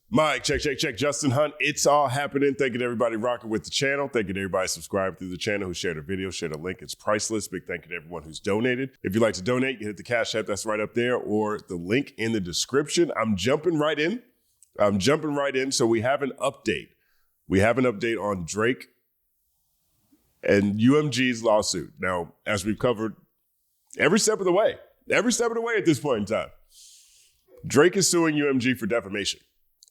Mike, check. Justin Hunt. It's all happening. Thank you to everybody rocking with the channel. Thank you to everybody subscribing through the channel who shared a video, shared a link. It's priceless. Big thank you to everyone who's donated. If you'd like to donate, you hit the Cash App that's right up there or the link in the description. I'm jumping right in. So we have an update. We have an update on Drake and UMG's lawsuit. Now, as we've covered every step of the way at this point in time, Drake is suing UMG for defamation.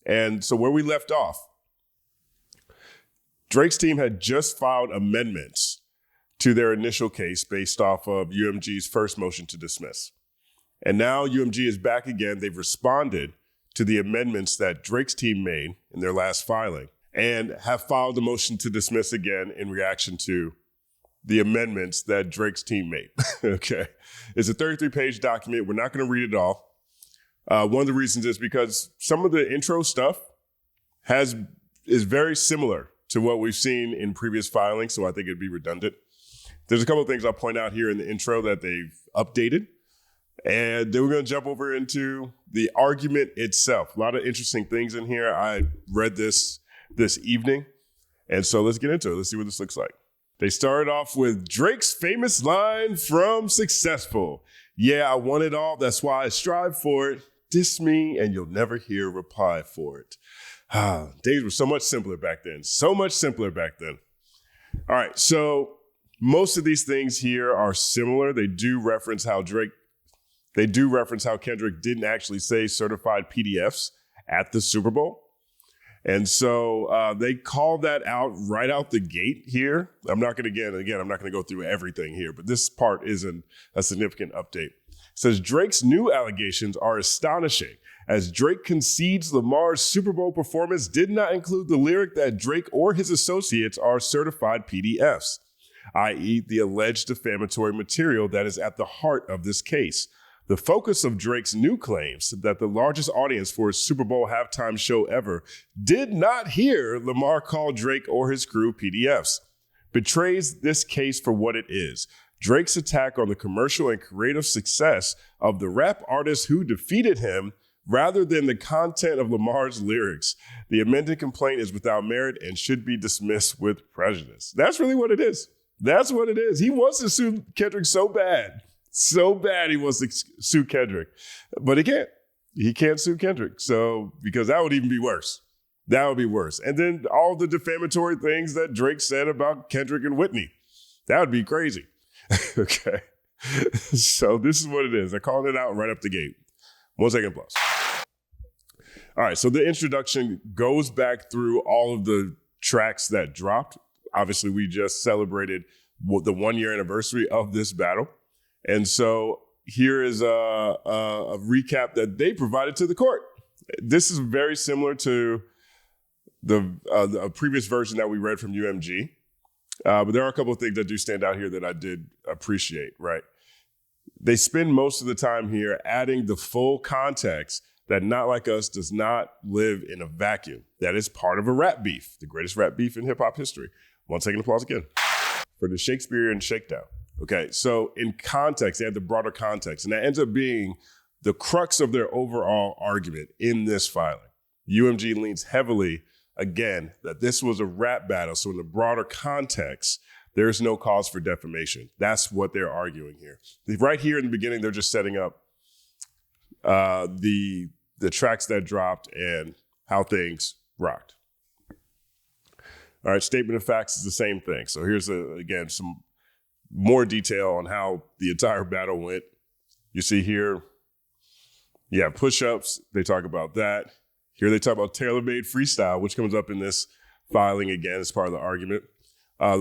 And so where we left off, Drake's team had just filed amendments to their initial case based off of UMG's first motion to dismiss. And now UMG is back again. They've responded to the amendments that Drake's team made in their last filing and have filed a motion to dismiss again in reaction to the amendments that Drake's team made. Okay. It's a 33-page document. We're not going to read it all. One of the reasons is because some of the intro stuff is very similar to what we've seen in previous filings, so I think it'd be redundant. There's a couple of things I'll point out here in the intro that they've updated, and then we're going to jump over into the argument itself. A lot of interesting things in here. I read this evening, and so let's get into it. Let's see what this looks like. They started off with Drake's famous line from Successful. Yeah, I want it all. That's why I strive for it. Diss me and you'll never hear a reply for it. Days were so much simpler back then. All right, so most of these things here are similar. They do reference how Kendrick didn't actually say certified PDFs at the Super Bowl. And so they call that out right out the gate here. I'm not going to go through everything here, but this part isn't a significant update. It says Drake's new allegations are astonishing as Drake concedes Lamar's Super Bowl performance did not include the lyric that Drake or his associates are certified PDFs, i.e. the alleged defamatory material that is at the heart of this case. The focus of Drake's new claims that the largest audience for his Super Bowl halftime show ever did not hear Lamar call Drake or his crew PDFs betrays this case for what it is. Drake's attack on the commercial and creative success of the rap artist who defeated him rather than the content of Lamar's lyrics. The amended complaint is without merit and should be dismissed with prejudice. That's really what it is. That's what it is. He wants to sue Kendrick so bad he wants to sue Kendrick, but he can't sue Kendrick. So, because that would even be worse. That would be worse. And then all the defamatory things that Drake said about Kendrick and Whitney, that would be crazy. Okay. So this is what it is. They're calling it out right up the gate. 1 second plus. All right. So the introduction goes back through all of the tracks that dropped. Obviously, we just celebrated the 1-year anniversary of this battle. And so here is a recap that they provided to the court. This is very similar to the previous version that we read from UMG. But there are a couple of things that do stand out here that I did appreciate, right? They spend most of the time here adding the full context that Not Like Us does not live in a vacuum. That is part of a rap beef, the greatest rap beef in hip hop history. 1 second applause again for the Shakespearean shakedown. Okay, so in context, they had the broader context, and that ends up being the crux of their overall argument in this filing. UMG leans heavily, again, that this was a rap battle, so in the broader context, there's no cause for defamation. That's what they're arguing here. Right here in the beginning, they're just setting up the tracks that dropped and how things rocked. All right, statement of facts is the same thing. So here's, again, some more detail on how the entire battle went. You see here, push-ups. They talk about that. Here they talk about tailor-made freestyle, which comes up in this filing again as part of the argument.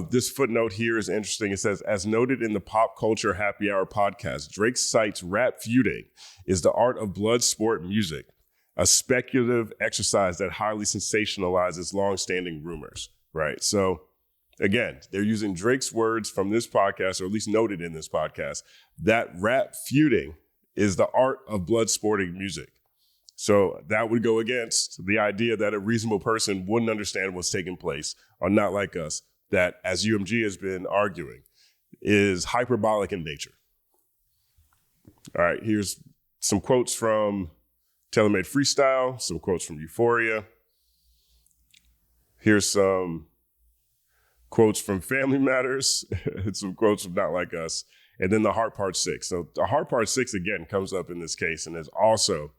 This footnote here is interesting. It says, as noted in the Pop Culture Happy Hour podcast, Drake cites rap feuding is the art of blood sport music, a speculative exercise that highly sensationalizes long-standing rumors, right? So again, they're using Drake's words from this podcast, or at least noted in this podcast, that rap feuding is the art of blood sporting music. So that would go against the idea that a reasonable person wouldn't understand what's taking place on Not Like Us, that, as UMG has been arguing, is hyperbolic in nature. All right, here's some quotes from Tailor-Made Freestyle, some quotes from Euphoria. Here's some quotes from Family Matters, and some quotes from Not Like Us, and then the Heart Part 6. So the Heart Part 6, again, comes up in this case, and is also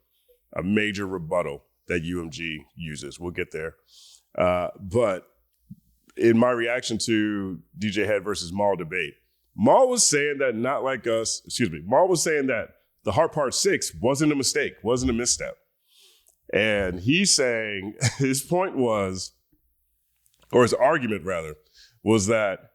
a major rebuttal that UMG uses. We'll get there. But in my reaction to DJ Head versus Maul debate, Maul was saying that Maul was saying that the Heart Part 6 wasn't a mistake, wasn't a misstep. And he's saying, his point was, or his argument rather, was that,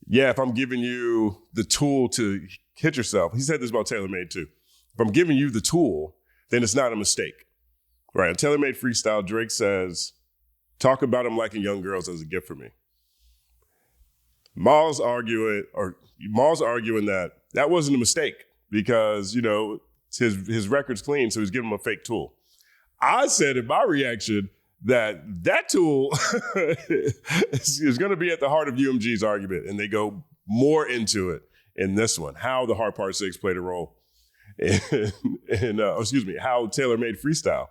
yeah, if I'm giving you the tool to hit yourself, he said this about Tailor-Made too. If I'm giving you the tool, then it's not a mistake. Right? In Tailor-Made Freestyle, Drake says, talk about him liking young girls as a gift for me. Maul's arguing that wasn't a mistake because, you know, his record's clean, so he's giving him a fake tool. I said in my reaction that tool is going to be at the heart of UMG's argument, and they go more into it in this one, how the Heart Part 6 played a role how Tailor-Made Freestyle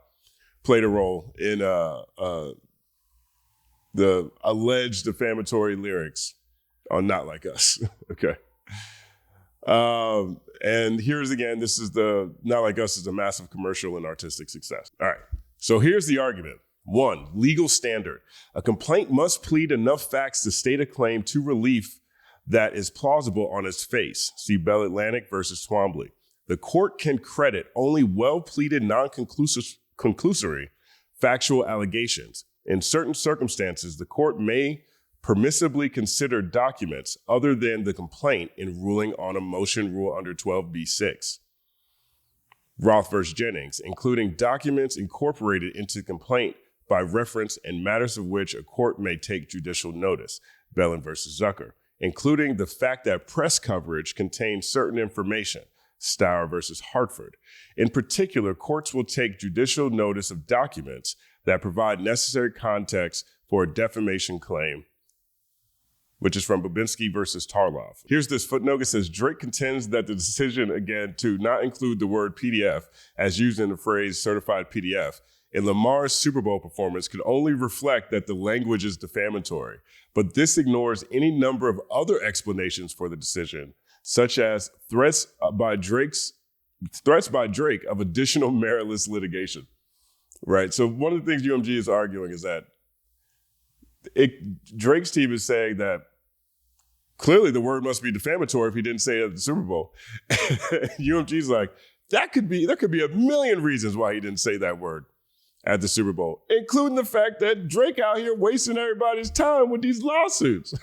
played a role in the alleged defamatory lyrics on Not Like Us. Okay. And here's again, this is the Not Like Us is a massive commercial and artistic success. All right. So here's the argument. 1, legal standard. A complaint must plead enough facts to state a claim to relief that is plausible on its face. See Bell Atlantic versus Twombly. The court can credit only well-pleaded, non-conclusory factual allegations. In certain circumstances, the court may permissibly consider documents other than the complaint in ruling on a motion rule under 12b-6. Roth versus Jennings, including documents incorporated into the complaint by reference and matters of which a court may take judicial notice. Bellin versus Zucker, including the fact that press coverage contains certain information. Stour versus Hartford. In particular, courts will take judicial notice of documents that provide necessary context for a defamation claim, which is from Babinski versus Tarlov. Here's this footnote. It says, Drake contends that the decision, again, to not include the word PDF as used in the phrase certified PDF in Lamar's Super Bowl performance could only reflect that the language is defamatory. But this ignores any number of other explanations for the decision, such as threats by Drake of additional meritless litigation. Right. So one of the things UMG is arguing is that Drake's team is saying that clearly the word must be defamatory if he didn't say it at the Super Bowl. UMG's like, there could be a million reasons why he didn't say that word at the Super Bowl, including the fact that Drake out here wasting everybody's time with these lawsuits.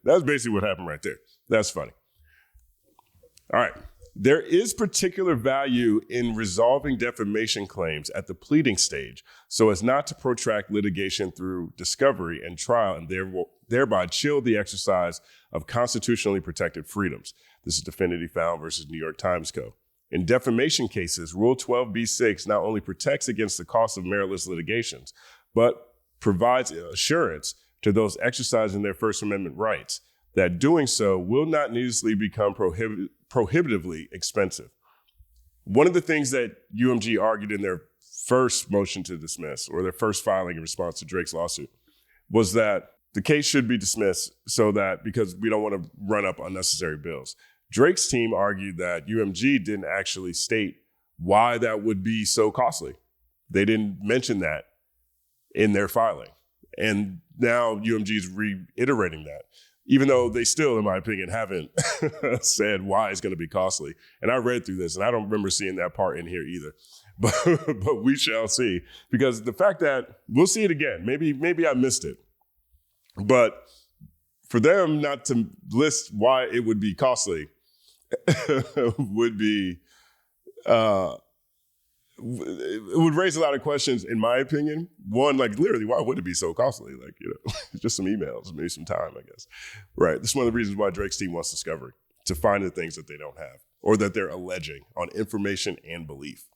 That's basically what happened right there. That's funny. All right. There is particular value in resolving defamation claims at the pleading stage so as not to protract litigation through discovery and trial and thereby chill the exercise of constitutionally protected freedoms. This is Definity Found versus New York Times Co. In defamation cases, Rule 12b-6 not only protects against the cost of meritless litigations, but provides assurance to those exercising their First Amendment rights that doing so will not needlessly become prohibitively expensive. One of the things that UMG argued in their first motion to dismiss, or their first filing in response to Drake's lawsuit, was that the case should be dismissed because we don't want to run up unnecessary bills. Drake's team argued that UMG didn't actually state why that would be so costly. They didn't mention that in their filing. And now UMG is reiterating that, even though they still, in my opinion, haven't said why it's going to be costly. And I read through this, and I don't remember seeing that part in here either. But we shall see. Because the fact that we'll see it again, maybe I missed it. But for them not to list why it would be costly would be, it would raise a lot of questions, in my opinion. One, like, literally, why would it be so costly? Like, just some emails, maybe some time, I guess. Right. This is one of the reasons why Drake's team wants discovery, to find the things that they don't have or that they're alleging on information and belief.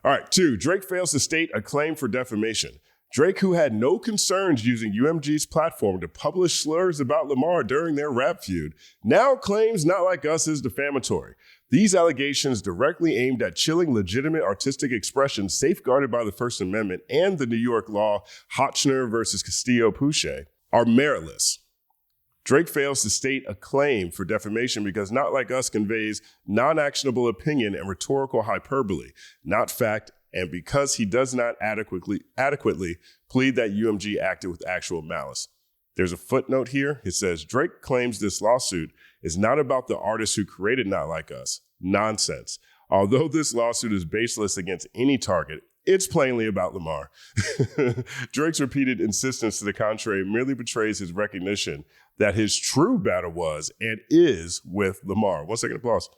All right. 2, Drake fails to state a claim for defamation. Drake, who had no concerns using UMG's platform to publish slurs about Lamar during their rap feud, now claims Not Like Us is defamatory. These allegations, directly aimed at chilling legitimate artistic expression safeguarded by the First Amendment and the New York law Hotchner versus Castillo-Puche, are meritless. Drake fails to state a claim for defamation because Not Like Us conveys non-actionable opinion and rhetorical hyperbole, not fact, and because he does not adequately plead that UMG acted with actual malice. There's a footnote here. It says, Drake claims this lawsuit is not about the artist who created Not Like Us. Nonsense. Although this lawsuit is baseless against any target, it's plainly about Lamar. Drake's repeated insistence to the contrary merely betrays his recognition that his true battle was and is with Lamar. 1 second applause.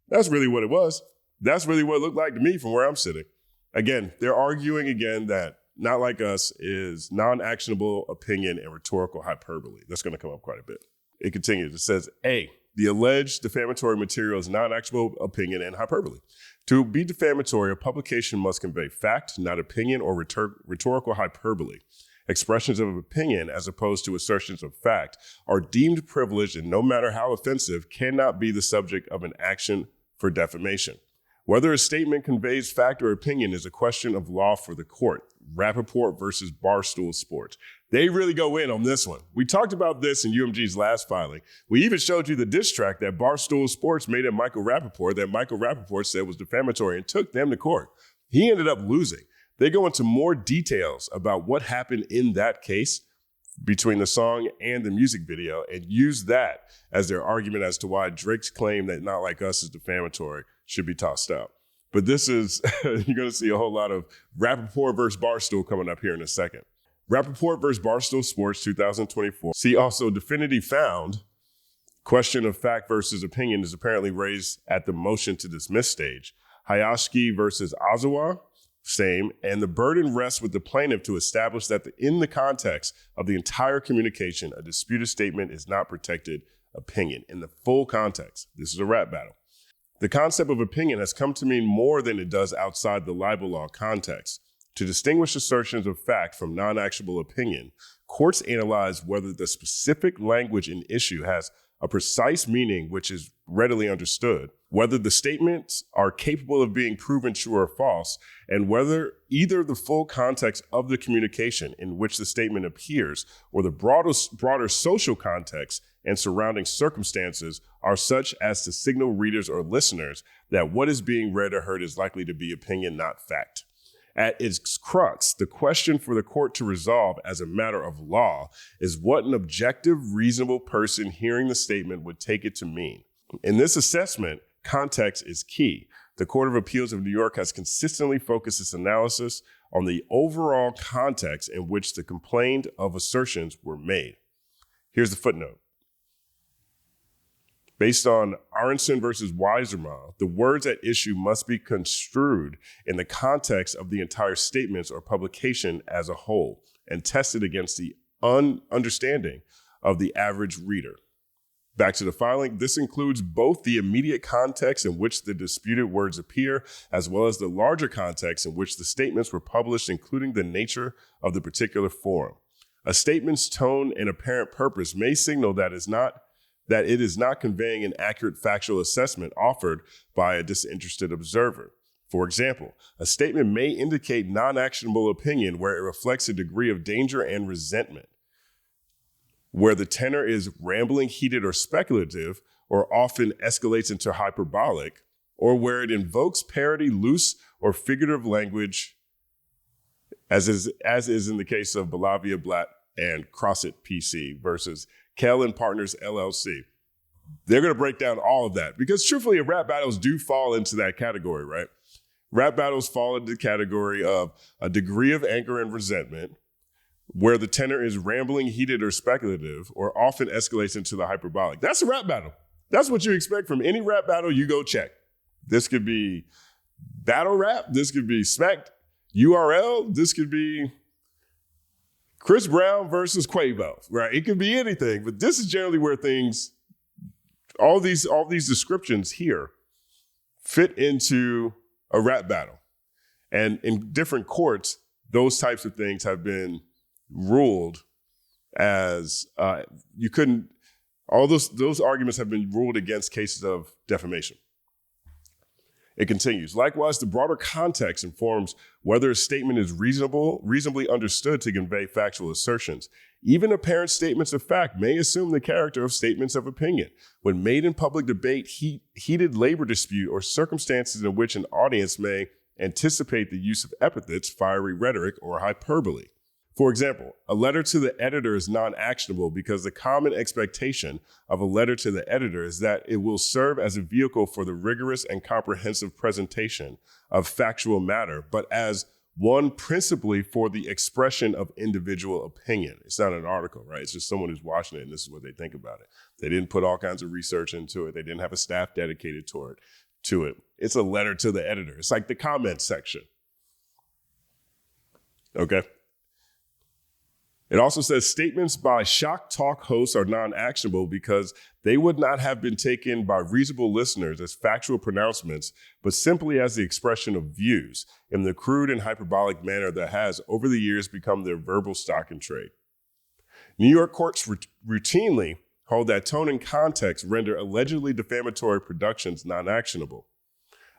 That's really what it was. That's really what it looked like to me from where I'm sitting. Again, they're arguing again that Not Like Us is non-actionable opinion and rhetorical hyperbole. That's going to come up quite a bit. It continues. It says, A, the alleged defamatory material is non-actionable opinion and hyperbole. To be defamatory, a publication must convey fact, not opinion or rhetorical hyperbole. Expressions of opinion, as opposed to assertions of fact, are deemed privileged and no matter how offensive, cannot be the subject of an action for defamation. Whether a statement conveys fact or opinion is a question of law for the court. Rappaport versus Barstool Sports. They really go in on this one. We talked about this in UMG's last filing. We even showed you the diss track that Barstool Sports made at Michael Rappaport that Michael Rappaport said was defamatory and took them to court. He ended up losing. They go into more details about what happened in that case between the song and the music video and use that as their argument as to why Drake's claim that Not Like Us is defamatory should be tossed out. But this is, you're going to see a whole lot of Rappaport versus Barstool coming up here in a second. Rappaport versus Barstool Sports 2024. See also Definity found, question of fact versus opinion is apparently raised at the motion to dismiss stage. Hayashiki versus Azawa, same. And the burden rests with the plaintiff to establish that in the context of the entire communication, a disputed statement is not protected opinion. In the full context, this is a rap battle. The concept of opinion has come to mean more than it does outside the libel law context. To distinguish assertions of fact from non-actionable opinion, courts analyze whether the specific language in issue has a precise meaning which is readily understood, whether the statements are capable of being proven true or false, and whether either the full context of the communication in which the statement appears or the broader social context and surrounding circumstances are such as to signal readers or listeners that what is being read or heard is likely to be opinion, not fact. At its crux, the question for the court to resolve as a matter of law is what an objective, reasonable person hearing the statement would take it to mean. In this assessment, context is key. The Court of Appeals of New York has consistently focused its analysis on the overall context in which the complaint of assertions were made. Here's the footnote. Based on Aronson versus Weiserman, the words at issue must be construed in the context of the entire statements or publication as a whole and tested against the understanding of the average reader. Back to the filing, this includes both the immediate context in which the disputed words appear, as well as the larger context in which the statements were published, including the nature of the particular forum. A statement's tone and apparent purpose may signal that it is not conveying an accurate factual assessment offered by a disinterested observer. For example, a statement may indicate non-actionable opinion where it reflects a degree of danger and resentment, where the tenor is rambling, heated, or speculative, or often escalates into hyperbolic, or where it invokes parody, loose, or figurative language, as is in the case of Belavia Blatt and Crossit PC versus Kell and Partners LLC. They're going to break down all of that because truthfully, rap battles do fall into that category, right? Rap battles fall into the category of a degree of anger and resentment where the tenor is rambling, heated, or speculative, or often escalates into the hyperbolic. That's a rap battle. That's what you expect from any rap battle you go check. This could be battle rap. This could be smacked URL. This could be Chris Brown versus Quavo, right? It could be anything, but this is generally where things, all these descriptions here fit into a rap battle. And in different courts, those types of things have been ruled as you couldn't. All those arguments have been ruled against cases of defamation. It continues. Likewise, the broader context informs whether a statement is reasonably understood to convey factual assertions. Even apparent statements of fact may assume the character of statements of opinion. When made in public debate, heated labor dispute, or circumstances in which an audience may anticipate the use of epithets, fiery rhetoric, or hyperbole. For example, a letter to the editor is non-actionable because the common expectation of a letter to the editor is that it will serve as a vehicle for the rigorous and comprehensive presentation of factual matter, but as one principally for the expression of individual opinion. It's not an article, right? It's just someone who's watching it and this is what they think about it. They didn't put all kinds of research into it. They didn't have a staff dedicated to it. It's a letter to the editor. It's like the comment section. Okay. It also says statements by shock talk hosts are non-actionable because they would not have been taken by reasonable listeners as factual pronouncements, but simply as the expression of views in the crude and hyperbolic manner that has, over the years, become their verbal stock in trade. New York courts routinely hold that tone and context render allegedly defamatory productions non-actionable.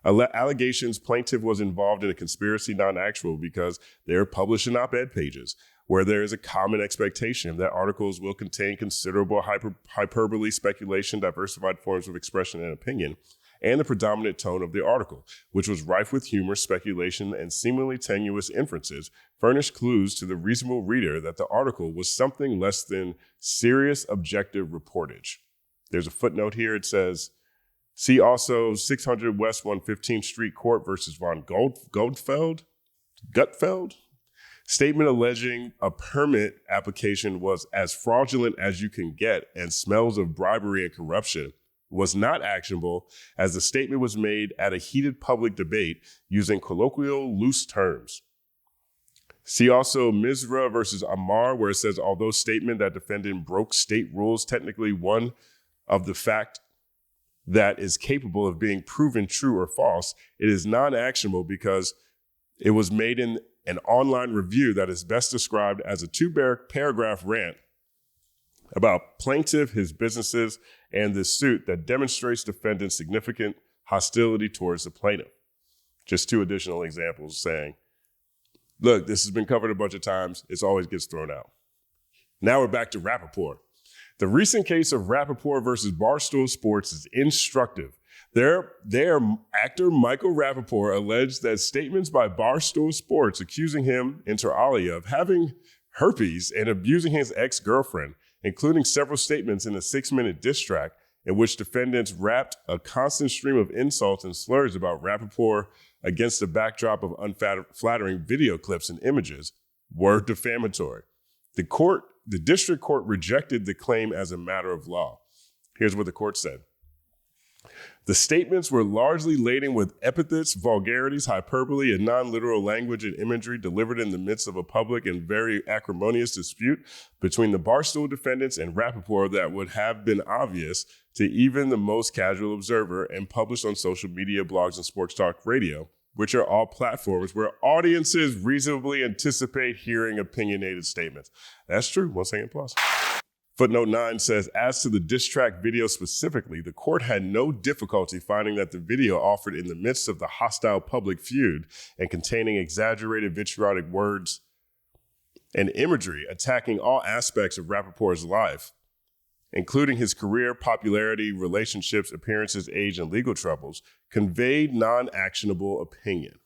Allegations plaintiff was involved in a conspiracy non-actionable because they are published in op-ed pages, where there is a common expectation that articles will contain considerable hyperbole, speculation, diversified forms of expression and opinion, and the predominant tone of the article, which was rife with humor, speculation, and seemingly tenuous inferences, furnished clues to the reasonable reader that the article was something less than serious objective reportage. There's a footnote here. It says, see also 600 West 115th Street Court versus von Gutfeld. Statement alleging a permit application was as fraudulent as you can get and smells of bribery and corruption was not actionable as the statement was made at a heated public debate using colloquial, loose terms. See also Misra versus Amar, where it says, although statement that defendant broke state rules, technically one of the fact that is capable of being proven true or false, it is non-actionable because it was made in an online review that is best described as a 2-paragraph rant about plaintiff, his businesses, and this suit that demonstrates defendant's significant hostility towards the plaintiff. Just 2 additional examples saying, look, this has been covered a bunch of times. It always gets thrown out. Now we're back to Rappaport. The recent case of Rappaport versus Barstool Sports is instructive. Their actor Michael Rappaport alleged that statements by Barstool Sports accusing him, inter alia, of having herpes and abusing his ex-girlfriend, including several statements in a 6-minute diss track in which defendants rapped a constant stream of insults and slurs about Rappaport against the backdrop of unflattering video clips and images, were defamatory. The district court rejected the claim as a matter of law. Here's what the court said. The statements were largely laden with epithets, vulgarities, hyperbole, and non-literal language and imagery delivered in the midst of a public and very acrimonious dispute between the Barstool defendants and Rappaport that would have been obvious to even the most casual observer and published on social media, blogs, and sports talk radio, which are all platforms where audiences reasonably anticipate hearing opinionated statements. That's true. 1 second plus. Footnote 9 says, as to the diss track video specifically, the court had no difficulty finding that the video offered in the midst of the hostile public feud and containing exaggerated vitriolic words and imagery attacking all aspects of Rappaport's life, including his career, popularity, relationships, appearances, age, and legal troubles, conveyed non-actionable opinion.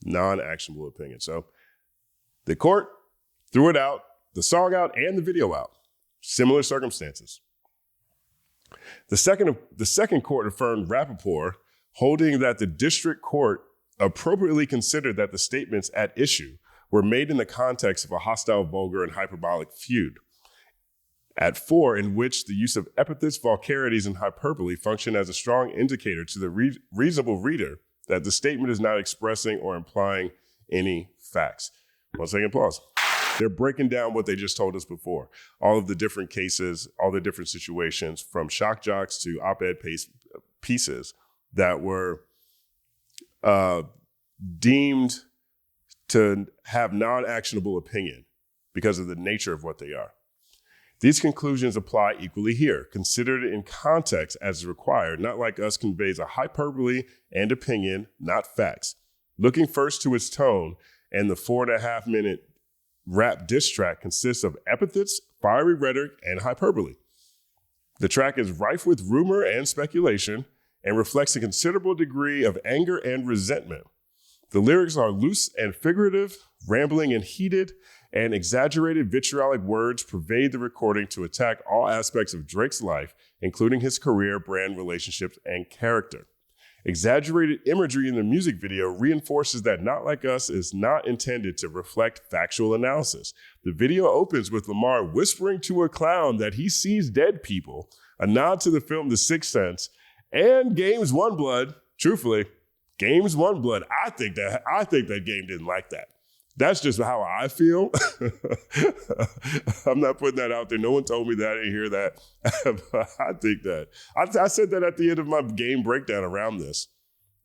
Non-actionable opinion. So the court threw it out, the song out, and the video out. Similar circumstances. The second court affirmed Rappaport, holding that the district court appropriately considered that the statements at issue were made in the context of a hostile, vulgar, and hyperbolic feud. At 4, in which the use of epithets, vulgarities, and hyperbole function as a strong indicator to the reasonable reader that the statement is not expressing or implying any facts. 1 second pause. They're breaking down what they just told us before. All of the different cases, all the different situations, from shock jocks to op-ed pieces that were deemed to have non-actionable opinion because of the nature of what they are. These conclusions apply equally here, considered in context as required. Not Like Us conveys a hyperbole and opinion, not facts. Looking first to its tone, and the 4.5-minute rap diss track consists of epithets, fiery rhetoric, and hyperbole. The track is rife with rumor and speculation and reflects a considerable degree of anger and resentment. The lyrics are loose and figurative, rambling and heated, and exaggerated vitriolic words pervade the recording to attack all aspects of Drake's life, including his career, brand, relationships, and character. Exaggerated imagery in the music video reinforces that Not Like Us is not intended to reflect factual analysis. The video opens with Lamar whispering to a clown that he sees dead people, a nod to the film The Sixth Sense, and Games One Blood. Truthfully, Games One Blood. I think that game didn't like that. That's just how I feel. I'm not putting that out there. No one told me that. I didn't hear that. I think that. I said that at the end of my game breakdown around this,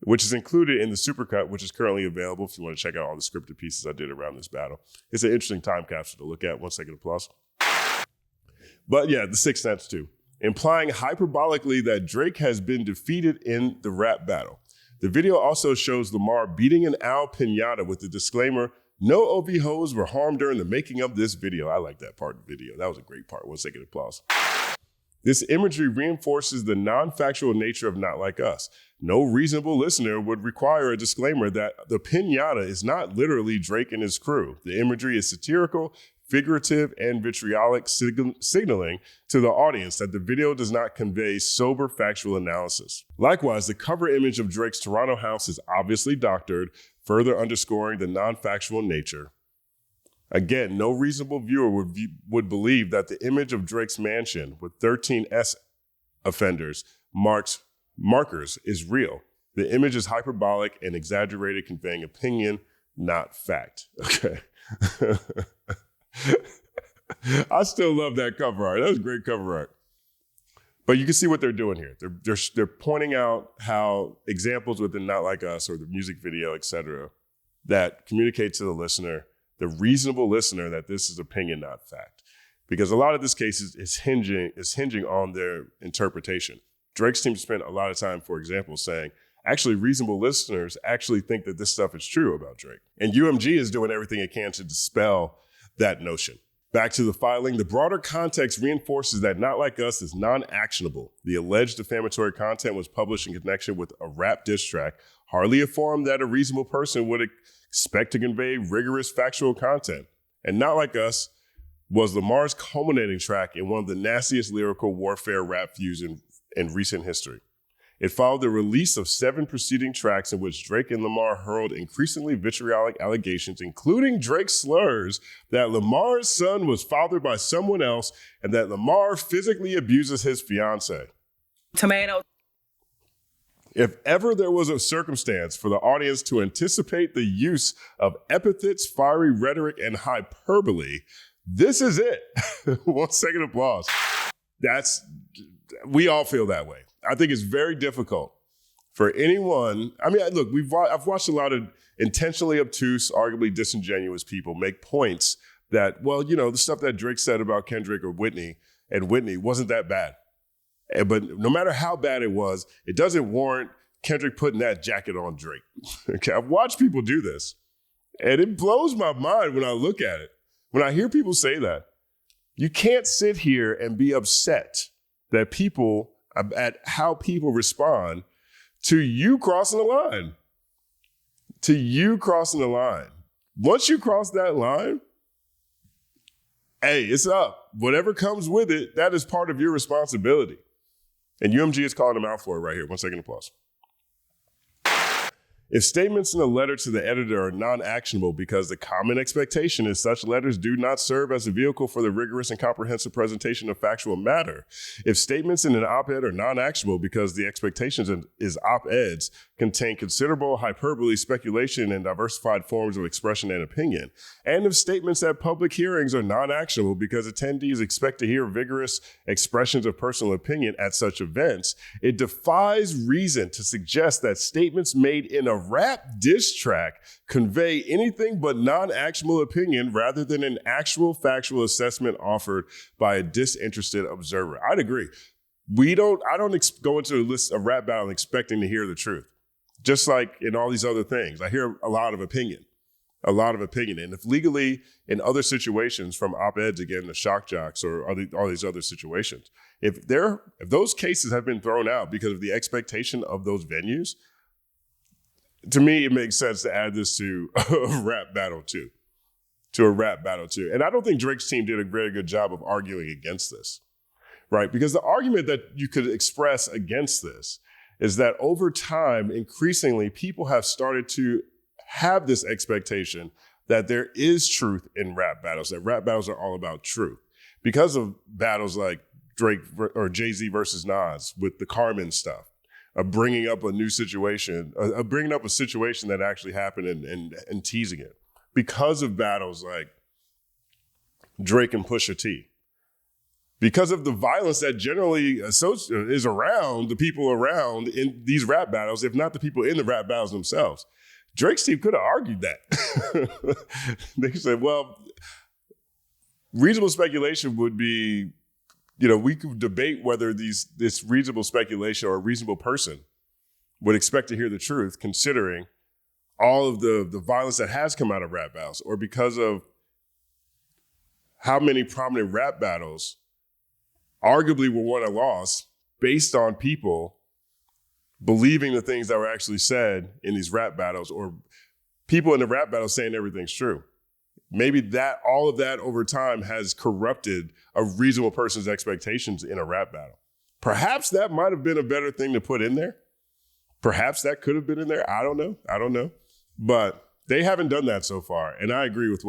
which is included in the supercut, which is currently available if you want to check out all the scripted pieces I did around this battle. It's an interesting time capsule to look at. 1 second applause. But yeah, The Sixth Sense too, implying hyperbolically that Drake has been defeated in the rap battle. The video also shows Lamar beating an owl pinata with the disclaimer, "No OV hoes were harmed during the making of this video." I like that part of the video. That was a great part. 1 second applause. This imagery reinforces the non-factual nature of Not Like Us. No reasonable listener would require a disclaimer that the pinata is not literally Drake and his crew. The imagery is satirical, figurative, and vitriolic, signaling to the audience that the video does not convey sober factual analysis. Likewise, the cover image of Drake's Toronto house is obviously doctored, further underscoring the non-factual nature. Again, no reasonable viewer would believe that the image of Drake's mansion with 13 S offenders markers is real. The image is hyperbolic and exaggerated, conveying opinion, not fact. Okay. I still love that cover art. That was great cover art. But you can see what they're doing here. They're pointing out how examples within Not Like Us or the music video, etc., that communicate to the listener, the reasonable listener, that this is opinion, not fact. Because a lot of this case is hinging on their interpretation. Drake's team spent a lot of time, for example, saying, actually, reasonable listeners actually think that this stuff is true about Drake. And UMG is doing everything it can to dispel that notion. Back to the filing, the broader context reinforces that Not Like Us is non-actionable. The alleged defamatory content was published in connection with a rap diss track, hardly a form that a reasonable person would expect to convey rigorous factual content. And Not Like Us was Lamar's culminating track in one of the nastiest lyrical warfare rap feuds in recent history. It followed the release of 7 preceding tracks in which Drake and Lamar hurled increasingly vitriolic allegations, including Drake's slurs that Lamar's son was fathered by someone else and that Lamar physically abuses his fiance. Tomato. If ever there was a circumstance for the audience to anticipate the use of epithets, fiery rhetoric, and hyperbole, this is it. 1 second applause. We all feel that way. I think it's very difficult for anyone. I mean, look, I've watched a lot of intentionally obtuse, arguably disingenuous people make points that, well, the stuff that Drake said about Kendrick or Whitney wasn't that bad. But no matter how bad it was, it doesn't warrant Kendrick putting that jacket on Drake. Okay, I've watched people do this, and it blows my mind when I look at it. When I hear people say that, you can't sit here and be upset that at how people respond to you crossing the line. Once you cross that line, hey, it's up. Whatever comes with it, that is part of your responsibility. And UMG is calling them out for it right here. 1 second applause. If statements in a letter to the editor are non-actionable because the common expectation is such letters do not serve as a vehicle for the rigorous and comprehensive presentation of factual matter. If statements in an op-ed are non-actionable because the expectations is op-eds contain considerable hyperbole, speculation, and diversified forms of expression and opinion. And if statements at public hearings are non-actionable because attendees expect to hear vigorous expressions of personal opinion at such events, it defies reason to suggest that statements made in a rap diss track convey anything but non-actionable opinion rather than an actual factual assessment offered by a disinterested observer? I'd agree. I don't go into a rap battle expecting to hear the truth. Just like in all these other things, I hear a lot of opinion. And if legally in other situations, from op-eds again to shock jocks or all these other situations, if those cases have been thrown out because of the expectation of those venues, to me, it makes sense to add this to a rap battle too. And I don't think Drake's team did a very good job of arguing against this, right? Because the argument that you could express against this is that over time, increasingly, people have started to have this expectation that there is truth in rap battles, that rap battles are all about truth. Because of battles like Drake or Jay-Z versus Nas with the Carmen stuff, bringing up a new situation, bringing up a situation that actually happened and teasing it. Because of battles like Drake and Pusha T. Because of the violence that generally is around the people around in these rap battles, if not the people in the rap battles themselves. Drake's team could have argued that. They said, well, reasonable speculation would be, we could debate whether this reasonable speculation or a reasonable person would expect to hear the truth, considering all of the violence that has come out of rap battles, or because of how many prominent rap battles arguably were won or lost based on people believing the things that were actually said in these rap battles, or people in the rap battles saying everything's true. Maybe all of that over time has corrupted a reasonable person's expectations in a rap battle. Perhaps that might have been a better thing to put in there. Perhaps that could have been in there. I don't know. But they haven't done that so far. And I agree with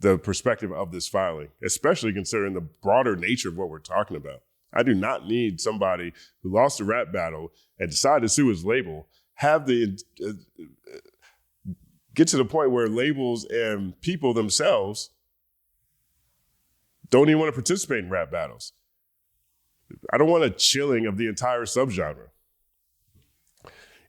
the perspective of this filing, especially considering the broader nature of what we're talking about. I do not need somebody who lost a rap battle and decided to sue his label, get to the point where labels and people themselves don't even want to participate in rap battles. I don't want a chilling of the entire subgenre.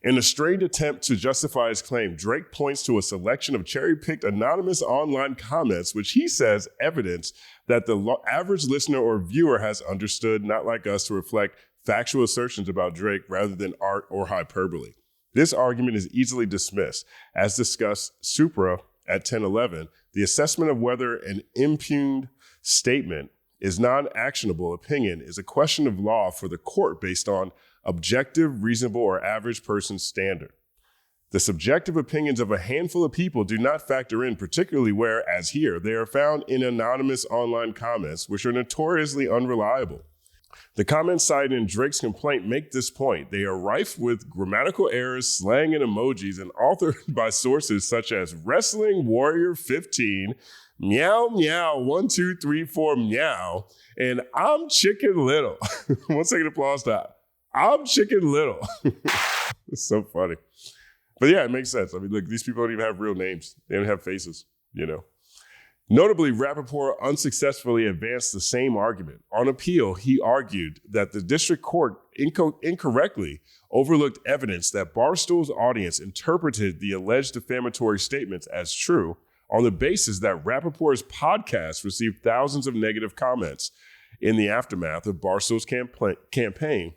In a strained attempt to justify his claim, Drake points to a selection of cherry-picked anonymous online comments, which he says evidence that the average listener or viewer has understood, not like us, to reflect factual assertions about Drake rather than art or hyperbole. This argument is easily dismissed. As discussed, Supra at 1011, the assessment of whether an impugned statement is non-actionable opinion is a question of law for the court based on objective, reasonable, or average person's standard. The subjective opinions of a handful of people do not factor in, particularly where, as here, they are found in anonymous online comments, which are notoriously unreliable. The comments cited in Drake's complaint make this point. They are rife with grammatical errors, slang, and emojis, and authored by sources such as Wrestling Warrior 15, Meow Meow 1 2 3 4 Meow, and I'm Chicken Little. 1 second applause time. I'm Chicken Little. It's so funny. But yeah, it makes sense. I mean, look, these people don't even have real names. They don't have faces, Notably, Rappaport unsuccessfully advanced the same argument. On appeal, he argued that the district court incorrectly overlooked evidence that Barstool's audience interpreted the alleged defamatory statements as true on the basis that Rappaport's podcast received thousands of negative comments in the aftermath of Barstool's campaign,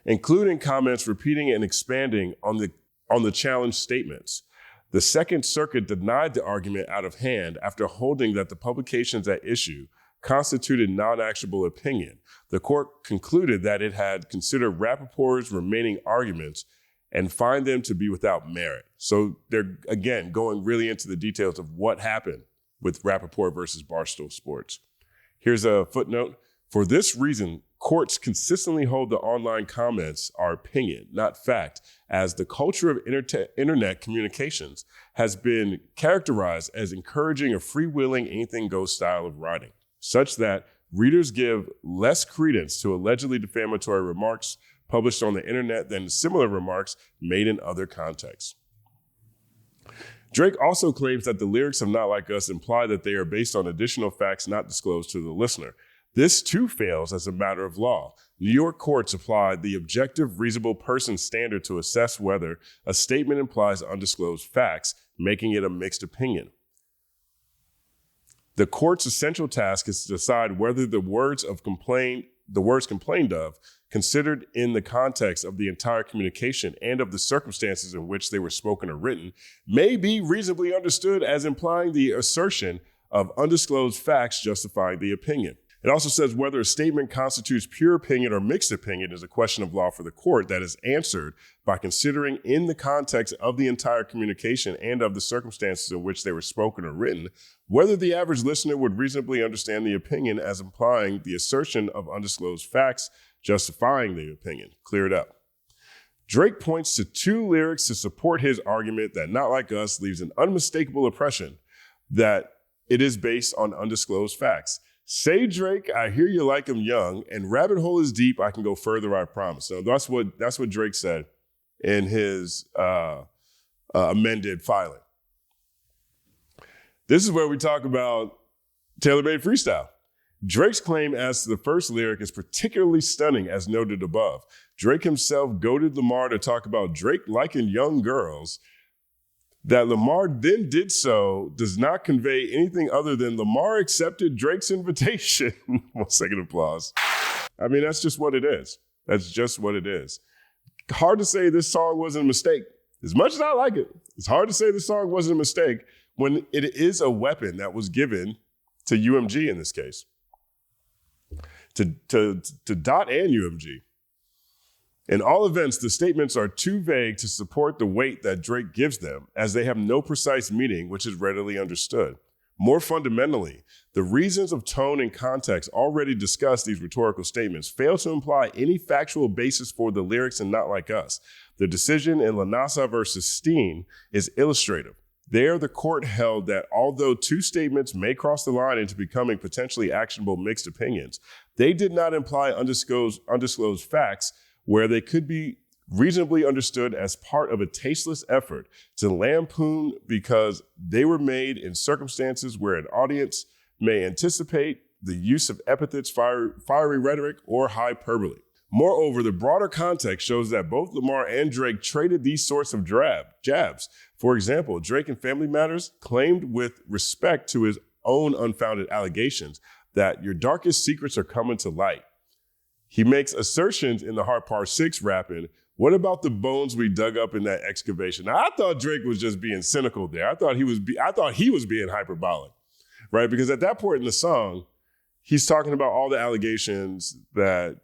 including comments repeating and expanding on the challenged statements. The Second Circuit denied the argument out of hand after holding that the publications at issue constituted non-actionable opinion. The court concluded that it had considered Rappaport's remaining arguments and find them to be without merit. So they're, again, going really into the details of what happened with Rappaport versus Barstool Sports. Here's a footnote. For this reason, courts consistently hold the online comments are opinion, not fact, as the culture of internet communications has been characterized as encouraging a freewheeling anything-goes style of writing, such that readers give less credence to allegedly defamatory remarks published on the internet than similar remarks made in other contexts. Drake also claims that the lyrics of Not Like Us imply that they are based on additional facts not disclosed to the listener. This too fails as a matter of law. New York courts apply the objective reasonable person standard to assess whether a statement implies undisclosed facts, making it a mixed opinion. The court's essential task is to decide whether the words complained of, considered in the context of the entire communication and of the circumstances in which they were spoken or written, may be reasonably understood as implying the assertion of undisclosed facts justifying the opinion. It also says whether a statement constitutes pure opinion or mixed opinion is a question of law for the court that is answered by considering in the context of the entire communication and of the circumstances in which they were spoken or written, whether the average listener would reasonably understand the opinion as implying the assertion of undisclosed facts justifying the opinion. Clear it up. Drake points to 2 lyrics to support his argument that Not Like Us leaves an unmistakable impression that it is based on undisclosed facts. Say, Drake, I hear you like him young, and rabbit hole is deep, I can go further, I promise. So that's what Drake said in his amended filing. This is where we talk about tailor-made freestyle. Drake's claim as to the first lyric is particularly stunning, as noted above. Drake himself goaded Lamar to talk about Drake liking young girls. That Lamar then did so does not convey anything other than Lamar accepted Drake's invitation. 1 second applause. I mean, that's just what it is. That's just what it is. Hard to say this song wasn't a mistake. As much as I like it, it's hard to say this song wasn't a mistake when it is a weapon that was given to UMG in this case. To Dot and UMG. In all events, the statements are too vague to support the weight that Drake gives them, as they have no precise meaning which is readily understood. More fundamentally, the reasons of tone and context already discussed these rhetorical statements fail to imply any factual basis for the lyrics in Not Like Us. The decision in Lanasa versus Steen is illustrative. There, the court held that although 2 statements may cross the line into becoming potentially actionable mixed opinions, they did not imply undisclosed facts where they could be reasonably understood as part of a tasteless effort to lampoon because they were made in circumstances where an audience may anticipate the use of epithets, fiery rhetoric, or hyperbole. Moreover, the broader context shows that both Lamar and Drake traded these sorts of jabs. For example, Drake in Family Matters claimed with respect to his own unfounded allegations that your darkest secrets are coming to light. He makes assertions in the Heart Part 6 rapping, what about the bones we dug up in that excavation? Now, I thought Drake was just being cynical there. I thought he was being hyperbolic, right? Because at that point in the song, he's talking about all the allegations that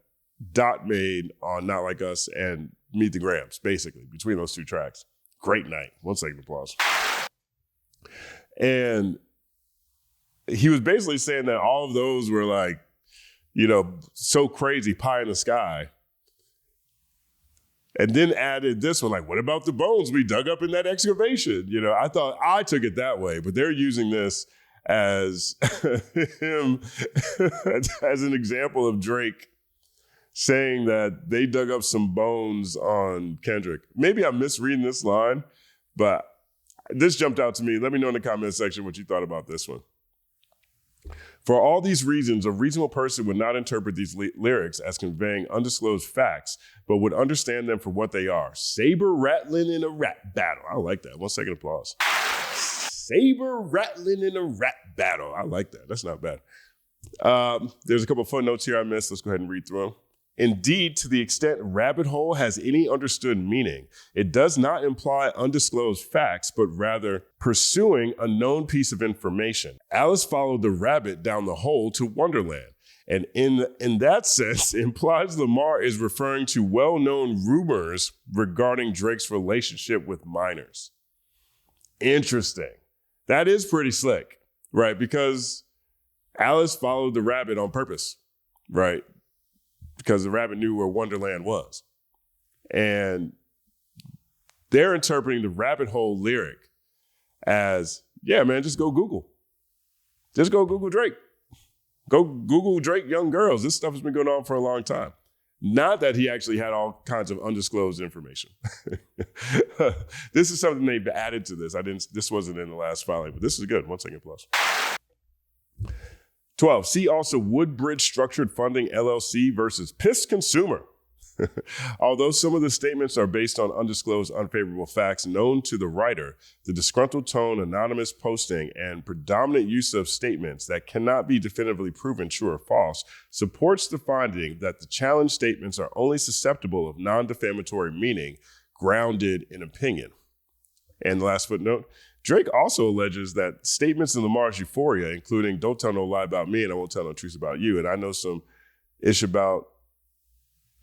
Dot made on Not Like Us and Meet the Grams, basically, between those 2 tracks. Great night. 1 second applause. And he was basically saying that all of those were like, so crazy, pie in the sky. And then added this one, like, what about the bones we dug up in that excavation? I thought I took it that way, but they're using this as him as an example of Drake saying that they dug up some bones on Kendrick. Maybe I'm misreading this line, but this jumped out to me. Let me know in the comment section what you thought about this one. For all these reasons, a reasonable person would not interpret these lyrics as conveying undisclosed facts, but would understand them for what they are. Saber rattling in a rap battle. I like that. 1 second applause. Saber rattling in a rap battle. I like that. That's not bad. There's a couple of footnotes here I missed. Let's go ahead and read through them. Indeed, to the extent rabbit hole has any understood meaning, it does not imply undisclosed facts, but rather pursuing a known piece of information. Alice followed the rabbit down the hole to Wonderland, and in that sense, implies Lamar is referring to well-known rumors regarding Drake's relationship with minors. Interesting. That is pretty slick, right? Because Alice followed the rabbit on purpose, right? Because the rabbit knew where Wonderland was. And they're interpreting the rabbit hole lyric as, yeah, man, just go Google. Just go Google Drake. Go Google Drake young girls. This stuff has been going on for a long time. Not that he actually had all kinds of undisclosed information. This is something they've added to this. This wasn't in the last filing, but this is good. 1 second plus. 12, see also Woodbridge Structured Funding LLC versus Piss Consumer. Although some of the statements are based on undisclosed unfavorable facts known to the writer, the disgruntled tone, anonymous posting, and predominant use of statements that cannot be definitively proven true or false supports the finding that the challenged statements are only susceptible of non-defamatory meaning grounded in opinion. And the last footnote, Drake also alleges that statements in Lamar's euphoria, including "don't tell no lie about me and I won't tell no truth about you," and I know some ish about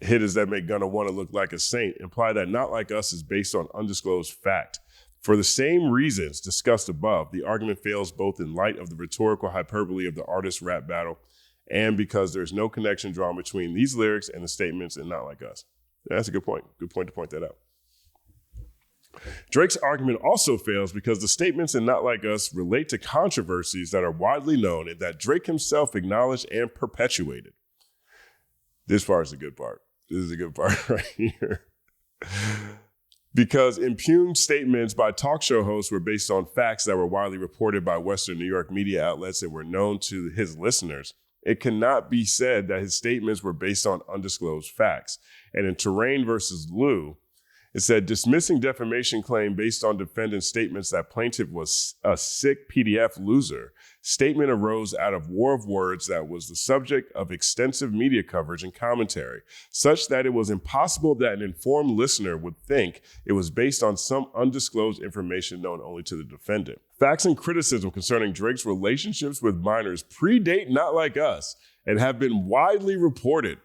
hitters that make Gunna want to look like a saint, imply that Not Like Us is based on undisclosed fact. For the same reasons discussed above, the argument fails both in light of the rhetorical hyperbole of the artist rap battle and because there's no connection drawn between these lyrics and the statements in Not Like Us. That's a good point. Good point to point that out. Drake's argument also fails because the statements in Not Like Us relate to controversies that are widely known and that Drake himself acknowledged and perpetuated. This part is the good part. This is a good part right here. Because impugned statements by talk show hosts were based on facts that were widely reported by Western New York media outlets and were known to his listeners, it cannot be said that his statements were based on undisclosed facts. And in Terrain versus Liu, it said, dismissing defamation claim based on defendant's statements that plaintiff was a sick PDF loser. Statement arose out of war of words that was the subject of extensive media coverage and commentary, such that it was impossible that an informed listener would think it was based on some undisclosed information known only to the defendant. Facts and criticism concerning Drake's relationships with minors predate Not Like Us and have been widely reported.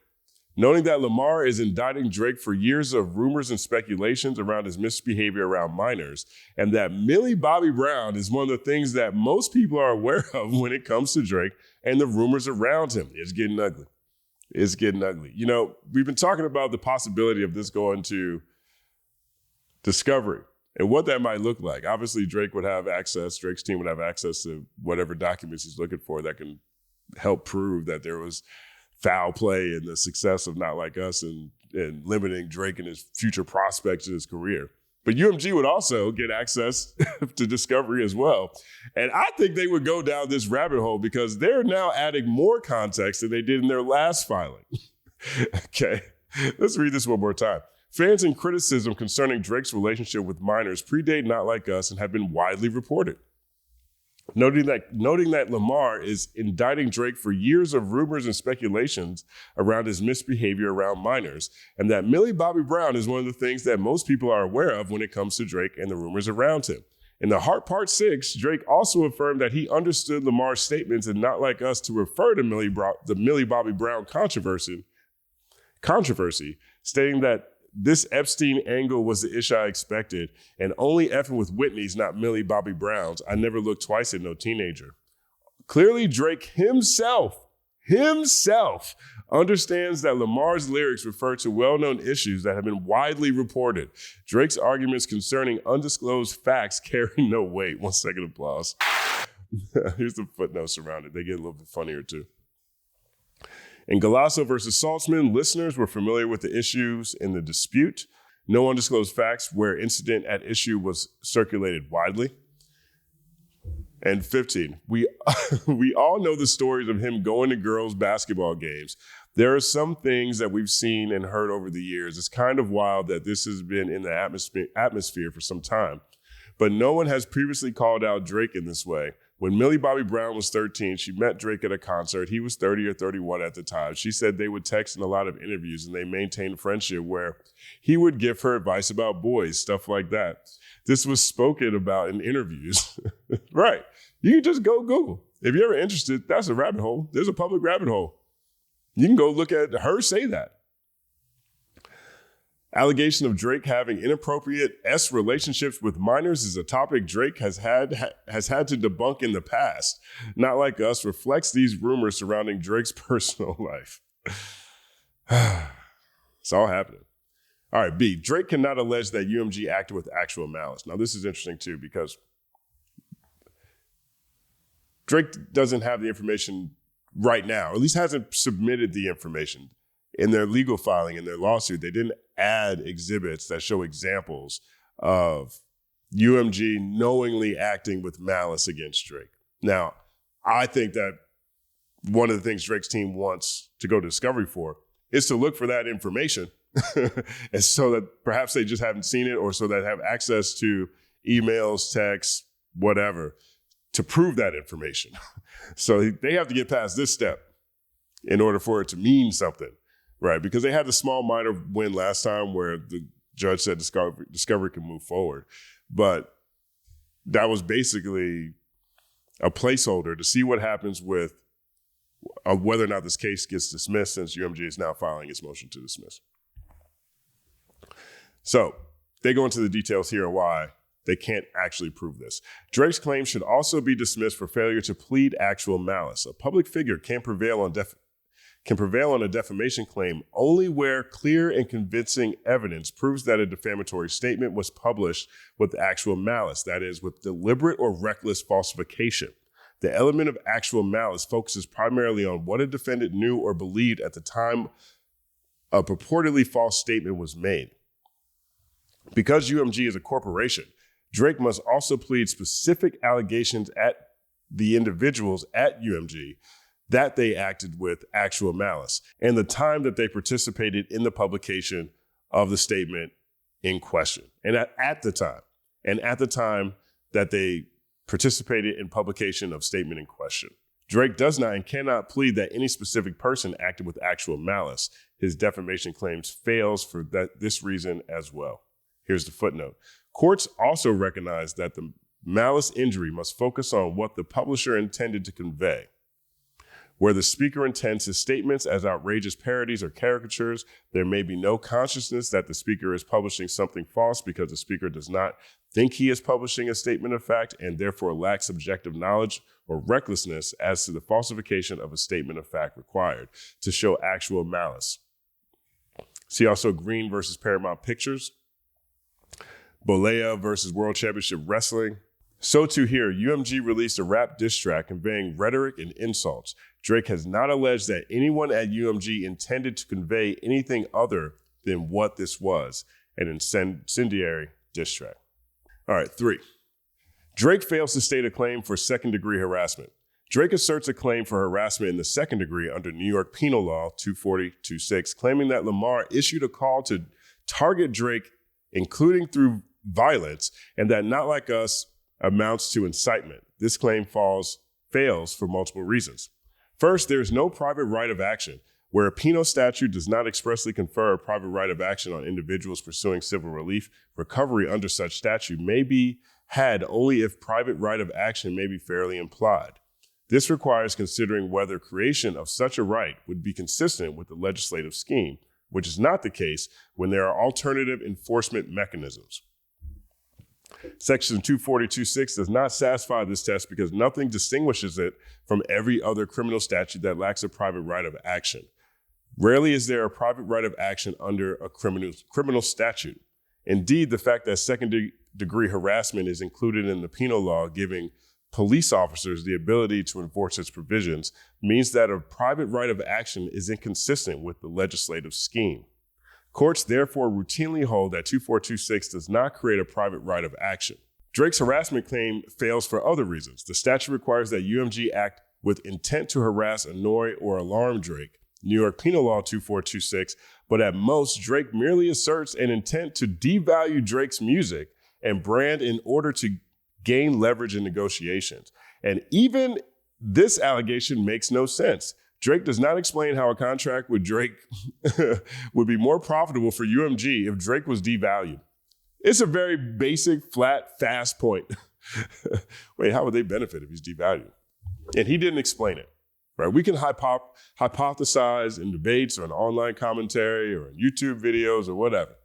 Noting that Lamar is indicting Drake for years of rumors and speculations around his misbehavior around minors, and that Millie Bobby Brown is one of the things that most people are aware of when it comes to Drake and the rumors around him. It's getting ugly. It's getting ugly. You know, we've been talking about the possibility of this going to discovery and what that might look like. Obviously, Drake's team would have access to whatever documents he's looking for that can help prove that there was foul play and the success of Not Like Us and limiting Drake and his future prospects in his career. But UMG would also get access to discovery as well. And I think they would go down this rabbit hole because they're now adding more context than they did in their last filing. Okay, let's read this one more time. Fans and criticism concerning Drake's relationship with minors predate Not Like Us and have been widely reported. Noting that Lamar is indicting Drake for years of rumors and speculations around his misbehavior around minors, and that Millie Bobby Brown is one of the things that most people are aware of when it comes to Drake and the rumors around him. In the Heart Part 6, Drake also affirmed that he understood Lamar's statements and Not Like Us to refer to the Millie Bobby Brown controversy, stating that this Epstein angle was the ish I expected, and only effing with Whitney's, not Millie Bobby Brown's. I never looked twice at no teenager. Clearly, Drake himself understands that Lamar's lyrics refer to well-known issues that have been widely reported. Drake's arguments concerning undisclosed facts carry no weight. 1 second applause. Here's the footnotes around it. They get a little bit funnier too. In Galasso versus Saltzman, listeners were familiar with the issues in the dispute. No undisclosed facts where incident at issue was circulated widely. And 15, we all know the stories of him going to girls' basketball games. There are some things that we've seen and heard over the years. It's kind of wild that this has been in the atmosphere for some time. But no one has previously called out Drake in this way. When Millie Bobby Brown was 13, she met Drake at a concert. He was 30 or 31 at the time. She said they would text in a lot of interviews and they maintained friendship where he would give her advice about boys, stuff like that. This was spoken about in interviews. Right. You can just go Google. If you're ever interested, that's a rabbit hole. There's a public rabbit hole. You can go look at her say that. Allegation of Drake having inappropriate relationships with minors is a topic Drake has had to debunk in the past. Not Like Us reflects these rumors surrounding Drake's personal life. It's all happening. All right, B, Drake cannot allege that UMG acted with actual malice. Now, this is interesting too because Drake doesn't have the information right now, or at least hasn't submitted the information. In their legal filing, in their lawsuit, they didn't add exhibits that show examples of UMG knowingly acting with malice against Drake. Now, I think that one of the things Drake's team wants to go to discovery for is to look for that information. And so that perhaps they just haven't seen it, or so that have access to emails, texts, whatever, to prove that information. So they have to get past this step in order for it to mean something, right? Because they had the small minor win last time where the judge said discovery can move forward. But that was basically a placeholder to see what happens with whether or not this case gets dismissed, since UMG is now filing its motion to dismiss. So they go into the details here on why they can't actually prove this. Drake's claim should also be dismissed for failure to plead actual malice. A public figure can prevail on a defamation claim only where clear and convincing evidence proves that a defamatory statement was published with actual malice, that is, with deliberate or reckless falsification. The element of actual malice focuses primarily on what a defendant knew or believed at the time a purportedly false statement was made. Because UMG is a corporation, Drake must also plead specific allegations at the individuals at UMG that they acted with actual malice and the time that they participated in the publication of the statement in question. And at the time that they participated in publication of statement in question. Drake does not and cannot plead that any specific person acted with actual malice. His defamation claims fails for this reason as well. Here's the footnote. Courts also recognize that the malice injury must focus on what the publisher intended to convey. Where the speaker intends his statements as outrageous parodies or caricatures, there may be no consciousness that the speaker is publishing something false because the speaker does not think he is publishing a statement of fact and therefore lacks subjective knowledge or recklessness as to the falsification of a statement of fact required to show actual malice. See also Green versus Paramount Pictures, Bolea versus World Championship Wrestling. So too here, UMG released a rap diss track conveying rhetoric and insults. Drake has not alleged that anyone at UMG intended to convey anything other than what this was, an incendiary diss track. All right, 3. Drake fails to state a claim for second-degree harassment. Drake asserts a claim for harassment in the second degree under New York Penal Law 240-26, claiming that Lamar issued a call to target Drake, including through violence, and that Not Like Us amounts to incitement. This claim fails for multiple reasons. First, there is no private right of action. Where a penal statute does not expressly confer a private right of action on individuals pursuing civil relief, recovery under such statute may be had only if private right of action may be fairly implied. This requires considering whether creation of such a right would be consistent with the legislative scheme, which is not the case when there are alternative enforcement mechanisms. Section 240-26 does not satisfy this test because nothing distinguishes it from every other criminal statute that lacks a private right of action. Rarely is there a private right of action under a criminal statute. Indeed, the fact that second-degree harassment is included in the penal law, giving police officers the ability to enforce its provisions, means that a private right of action is inconsistent with the legislative scheme. Courts therefore routinely hold that 240-26 does not create a private right of action. Drake's harassment claim fails for other reasons. The statute requires that UMG act with intent to harass, annoy, or alarm Drake, New York Penal Law 240-26, but at most, Drake merely asserts an intent to devalue Drake's music and brand in order to gain leverage in negotiations. And even this allegation makes no sense. Drake does not explain how a contract with Drake would be more profitable for UMG if Drake was devalued. It's a very basic, flat, fast point. Wait, how would they benefit if he's devalued? And he didn't explain it. Right? We can hypothesize in debates or in online commentary or in YouTube videos or whatever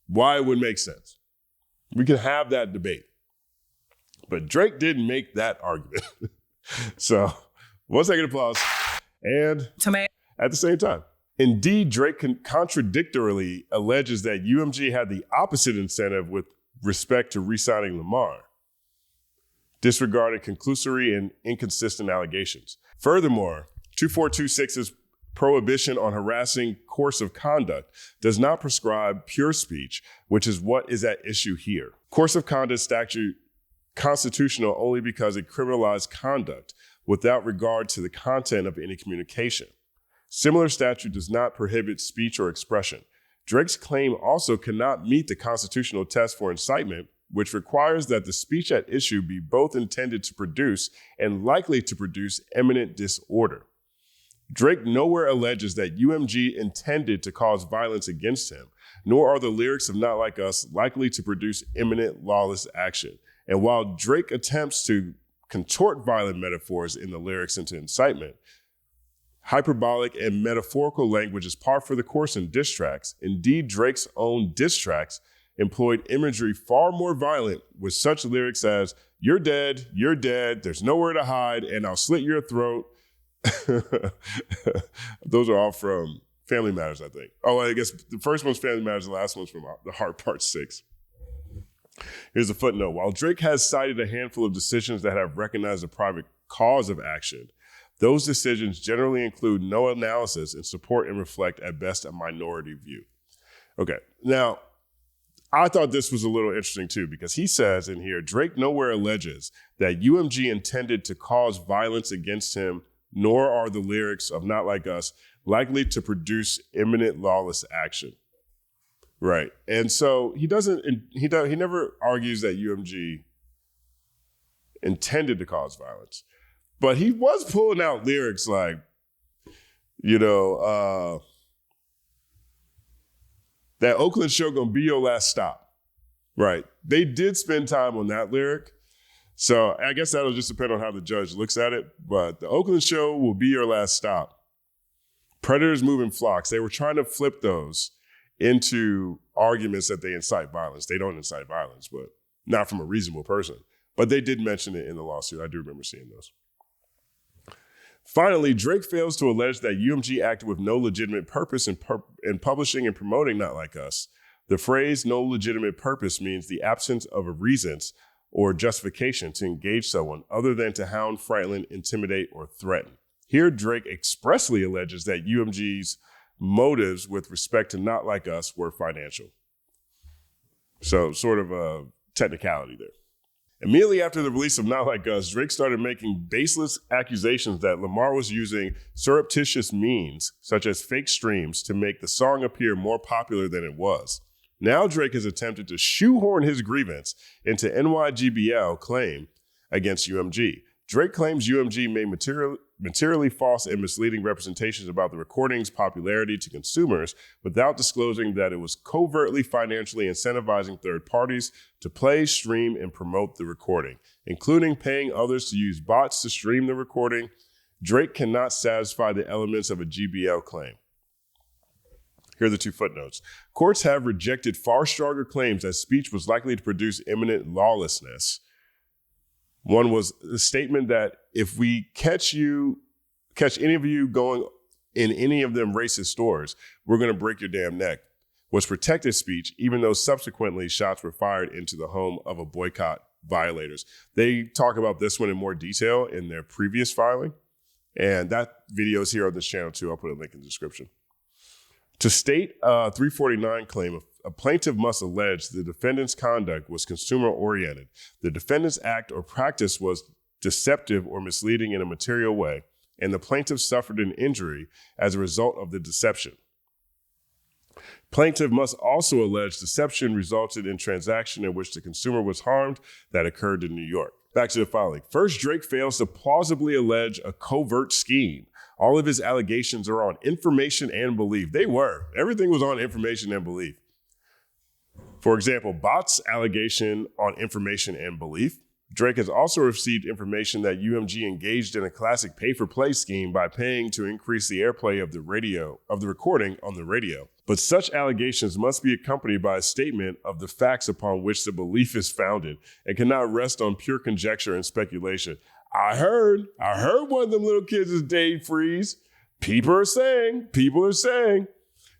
why it would make sense. We can have that debate. But Drake didn't make that argument. So 1 second applause. And at the same time, indeed, Drake contradictorily alleges that UMG had the opposite incentive with respect to re-signing Lamar, disregarding conclusory and inconsistent allegations. Furthermore, 240-26's prohibition on harassing course of conduct does not prescribe pure speech, which is what is at issue here. Course of conduct statute constitutional only because it criminalized conduct without regard to the content of any communication. Similar statute does not prohibit speech or expression. Drake's claim also cannot meet the constitutional test for incitement, which requires that the speech at issue be both intended to produce and likely to produce imminent disorder. Drake nowhere alleges that UMG intended to cause violence against him, nor are the lyrics of Not Like Us likely to produce imminent lawless action. And while Drake attempts to contort violent metaphors in the lyrics into incitement, hyperbolic and metaphorical language is par for the course in diss tracks. Indeed, Drake's own diss tracks employed imagery far more violent with such lyrics as, you're dead, there's nowhere to hide, and I'll slit your throat. Those are all from Family Matters, I think. Oh, I guess the first one's Family Matters, the last one's from The Heart Part 6. Here's a footnote. While Drake has cited a handful of decisions that have recognized a private cause of action, those decisions generally include no analysis and support and reflect at best a minority view. Okay, now, I thought this was a little interesting too, because he says in here, Drake nowhere alleges that UMG intended to cause violence against him, nor are the lyrics of Not Like Us likely to produce imminent lawless action. Right. And so he never argues that UMG intended to cause violence. But he was pulling out lyrics like, that Oakland show gonna be your last stop. Right. They did spend time on that lyric. So I guess that'll just depend on how the judge looks at it. But the Oakland show will be your last stop. Predators move in flocks. They were trying to flip those into arguments that they incite violence. They don't incite violence, but not from a reasonable person. But they did mention it in the lawsuit. I do remember seeing those. Finally, Drake fails to allege that UMG acted with no legitimate purpose in publishing and promoting Not Like Us. The phrase no legitimate purpose means the absence of a reasons or justification to engage someone other than to hound, frighten, intimidate, or threaten. Here, Drake expressly alleges that UMG's motives with respect to Not Like Us were financial. So sort of a technicality there. Immediately after the release of Not Like Us, Drake started making baseless accusations that Lamar was using surreptitious means, such as fake streams, to make the song appear more popular than it was. Now Drake has attempted to shoehorn his grievance into NYGBL claim against UMG. Drake claims UMG made materially false and misleading representations about the recording's popularity to consumers without disclosing that it was covertly financially incentivizing third parties to play, stream, and promote the recording, including paying others to use bots to stream the recording. Drake cannot satisfy the elements of a GBL claim. Here are the two footnotes. Courts have rejected far stronger claims that speech was likely to produce imminent lawlessness. One was the statement that if we catch any of you going in any of them racist stores, we're going to break your damn neck, was protected speech, even though subsequently shots were fired into the home of a boycott violators. They talk about this one in more detail in their previous filing, and that video is here on this channel too. I'll put a link in the description. To state a 349 claim, a plaintiff must allege the defendant's conduct was consumer-oriented. The defendant's act or practice was deceptive or misleading in a material way, and the plaintiff suffered an injury as a result of the deception. Plaintiff must also allege deception resulted in transaction in which the consumer was harmed that occurred in New York. Back to the filing. First, Drake fails to plausibly allege a covert scheme. All of his allegations are on information and belief. They were. Everything was on information and belief. For example, Bot's allegation on information and belief. Drake has also received information that UMG engaged in a classic pay-for-play scheme by paying to increase the airplay of the recording on the radio. But such allegations must be accompanied by a statement of the facts upon which the belief is founded and cannot rest on pure conjecture and speculation. I heard one of them little kids is Dave Freeze. People are saying.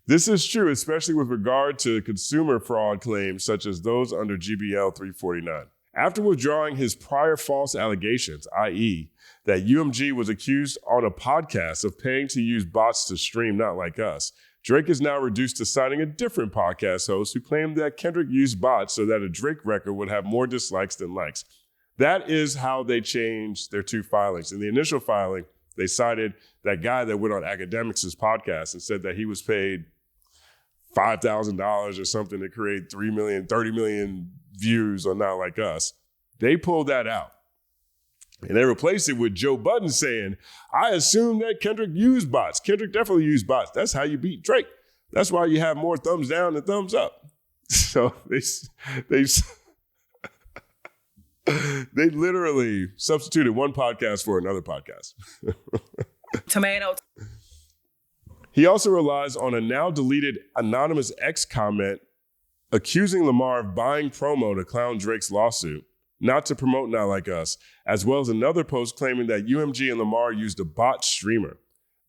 This is true, especially with regard to consumer fraud claims such as those under GBL 349. After withdrawing his prior false allegations, i.e., that UMG was accused on a podcast of paying to use bots to stream Not Like Us, Drake is now reduced to citing a different podcast host who claimed that Kendrick used bots so that a Drake record would have more dislikes than likes. That is how they changed their two filings. In the initial filing, they cited that guy that went on Academics' podcast and said that he was paid $5,000 or something to create 3 million, 30 million views on Not Like Us. They pulled that out. And they replaced it with Joe Budden saying, I assume that Kendrick used bots. Kendrick definitely used bots. That's how you beat Drake. That's why you have more thumbs down than thumbs up. So they literally substituted one podcast for another podcast. Tomato. He also relies on a now deleted anonymous X comment accusing Lamar of buying promo to clown Drake's lawsuit, not to promote Not Like Us, as well as another post claiming that UMG and Lamar used a bot streamer.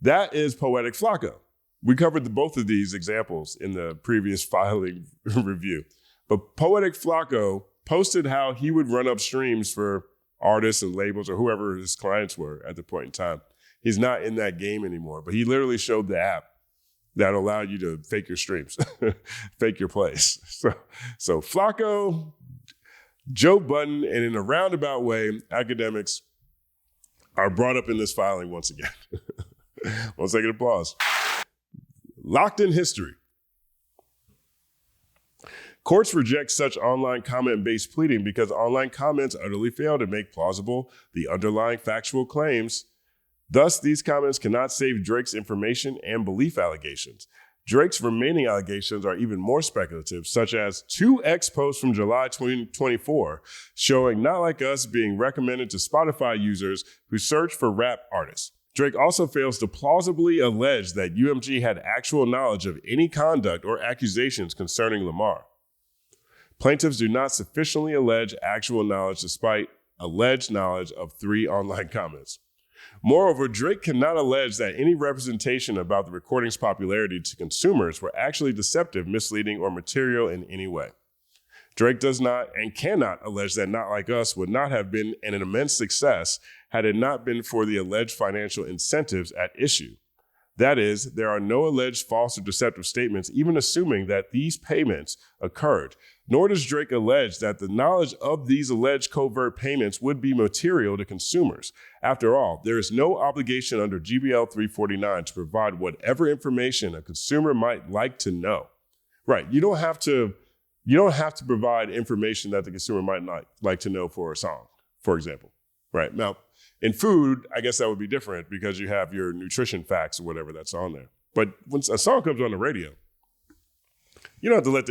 That is Poetic Flocka. We covered both of these examples in the previous filing review. But Poetic Flocka posted how he would run up streams for artists and labels or whoever his clients were at the point in time. He's not in that game anymore, but he literally showed the app that allowed you to fake your streams, fake your plays. So Flocka, Joe Budden, and in a roundabout way, Academics are brought up in this filing once again. 1 second applause. Locked in history. Courts reject such online comment-based pleading because online comments utterly fail to make plausible the underlying factual claims. Thus, these comments cannot save Drake's information and belief allegations. Drake's remaining allegations are even more speculative, such as 2 X posts from July 2024 showing Not Like Us being recommended to Spotify users who search for rap artists. Drake also fails to plausibly allege that UMG had actual knowledge of any conduct or accusations concerning Lamar. Plaintiffs do not sufficiently allege actual knowledge despite alleged knowledge of 3 online comments. Moreover, Drake cannot allege that any representation about the recording's popularity to consumers were actually deceptive, misleading, or material in any way. Drake does not and cannot allege that Not Like Us would not have been an immense success had it not been for the alleged financial incentives at issue. That is, there are no alleged false or deceptive statements, even assuming that these payments occurred. Nor does Drake allege that the knowledge of these alleged covert payments would be material to consumers. After all, there is no obligation under GBL 349 to provide whatever information a consumer might like to know. Right, you don't have to provide information that the consumer might not like to know for a song, for example. Right, now, in food, I guess that would be different because you have your nutrition facts or whatever that's on there. But when a song comes on the radio, you don't have to let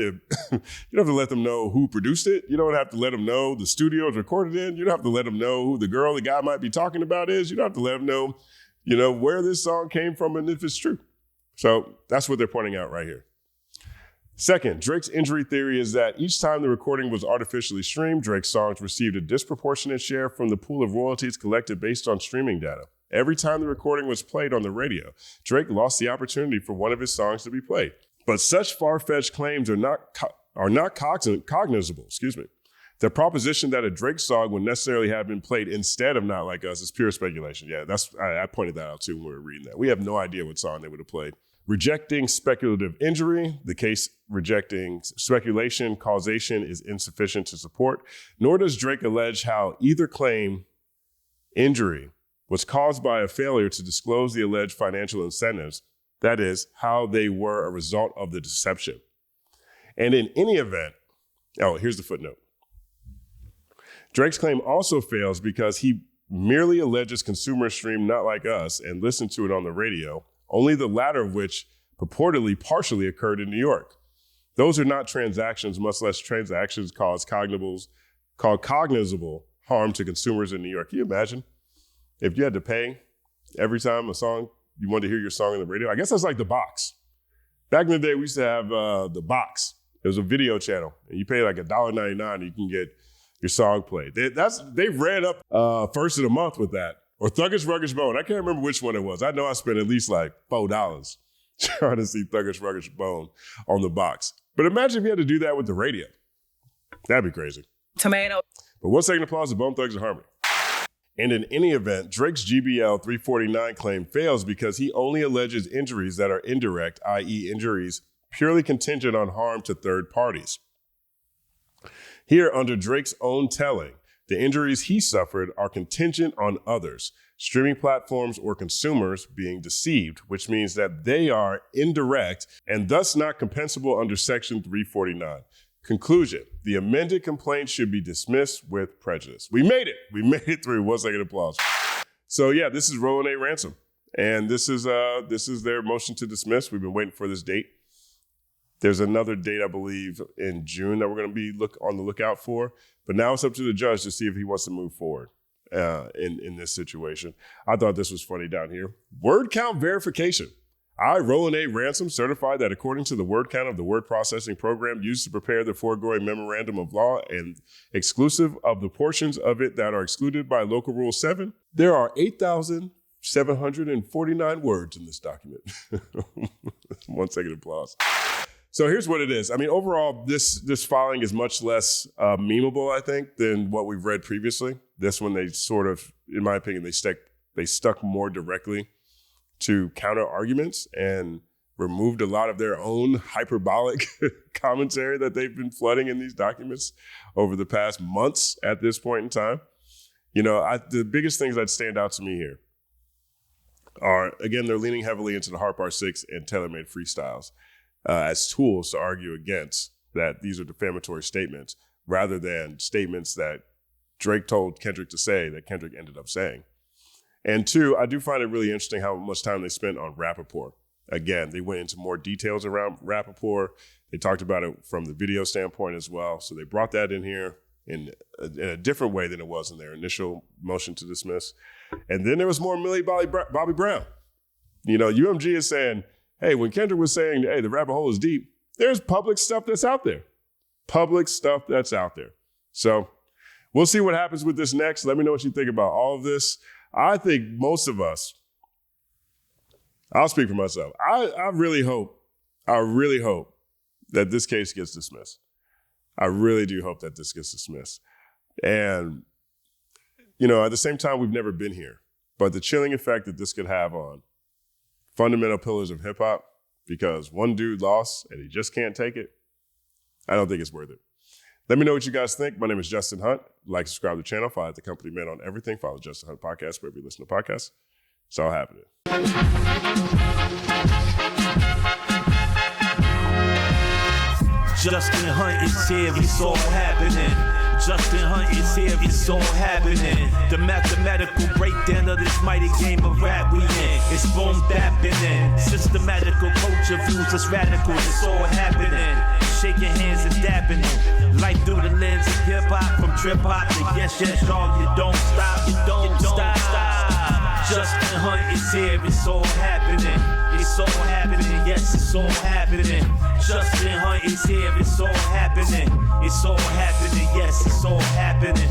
them know who produced it. You don't have to let them know the studio it's recorded in. You don't have to let them know who the girl the guy might be talking about is. You don't have to let them know, where this song came from and if it's true. So that's what they're pointing out right here. Second, Drake's injury theory is that each time the recording was artificially streamed, Drake's songs received a disproportionate share from the pool of royalties collected based on streaming data. Every time the recording was played on the radio, Drake lost the opportunity for one of his songs to be played. But such far-fetched claims are not cognizable. The proposition that a Drake song would necessarily have been played instead of Not Like Us is pure speculation. Yeah, I pointed that out too when we were reading that. We have no idea what song they would have played. Rejecting speculative injury, the case rejecting speculation causation is insufficient to support, nor does Drake allege how either claim injury was caused by a failure to disclose the alleged financial incentives, that is, how they were a result of the deception. And in any event, here's the footnote. Drake's claim also fails because he merely alleges consumers streamed Not Like Us and listened to it on the radio, only the latter of which purportedly partially occurred in New York. Those are not transactions, much less transactions called cognizable harm to consumers in New York. Can you imagine if you had to pay every time you wanted to hear your song on the radio? I guess that's like the box. Back in the day, we used to have the box. It was a video channel, and you pay like $1.99 and you can get your song played. They've ran up first of the month with that. Or Thuggish Ruggish Bone. I can't remember which one it was. I know I spent at least like $4 trying to see Thuggish Ruggish Bone on the box. But imagine if you had to do that with the radio. That'd be crazy. Tomato. But 1 second applause to Bone Thugs and Harmony. And in any event, Drake's GBL 349 claim fails because he only alleges injuries that are indirect, i.e. injuries purely contingent on harm to third parties. Here, under Drake's own telling, The injuries he suffered are contingent on others, streaming platforms or consumers being deceived, which means that they are indirect and thus not compensable under Section 349. Conclusion, the amended complaint should be dismissed with prejudice. We made it. We made it through. 1 second applause. So yeah, this is Roland A. Ransom. And this is their motion to dismiss. We've been waiting for this date. There's another date, I believe, in June that we're going to be on the lookout for. But now it's up to the judge to see if he wants to move forward in this situation. I thought this was funny down here. Word count verification. I, Roland A. Ransom, certify that according to the word count of the word processing program used to prepare the foregoing memorandum of law and exclusive of the portions of it that are excluded by Local Rule 7, there are 8,749 words in this document. 1 second applause. So here's what it is. I mean, overall, this filing is much less memeable, I think, than what we've read previously. This one, they sort of, in my opinion, they stuck more directly to counter arguments and removed a lot of their own hyperbolic commentary that they've been flooding in these documents over the past months at this point in time. You know, the biggest things that stand out to me here are, again, they're leaning heavily into the Hard Part 6 and tailor-made freestyles as tools to argue against that these are defamatory statements rather than statements that Drake told Kendrick to say that Kendrick ended up saying. And two, I do find it really interesting how much time they spent on Rappaport. Again, they went into more details around Rappaport. They talked about it from the video standpoint as well. So they brought that in here in a different way than it was in their initial motion to dismiss. And then there was more Millie Bobby Brown. You know, UMG is saying, hey, when Kendrick was saying, hey, the rabbit hole is deep, there's public stuff that's out there. Public stuff that's out there. So we'll see what happens with this next. Let me know what you think about all of this. I think most of us, I'll speak for myself. I really hope that this case gets dismissed. I really do hope that this gets dismissed. And, you know, at the same time, we've never been here. But the chilling effect that this could have on fundamental pillars of hip hop, because one dude lost and he just can't take it, I don't think it's worth it. Let me know what you guys think. My name is Justin Hunt. Like, subscribe to the channel. Follow the Company Man on everything. Follow Justin Hunt Podcast wherever you listen to podcasts. It's all happening. Justin Hunt is here, it's all happening. Justin Hunt is here, it's all happening. The mathematical breakdown of this mighty game of rap we in. It's boom bapping in. Systematical culture views, it's radical, it's all happening. Shaking hands and dapping it. Life through the lens of hip hop, from trip hop to yes, dog, you don't stop, you don't stop. Justin Hunt is here, it's all happening. It's all happening, yes, it's all happening. Justin Hunt is here, it's all happening. It's all happening, yes, it's all happening.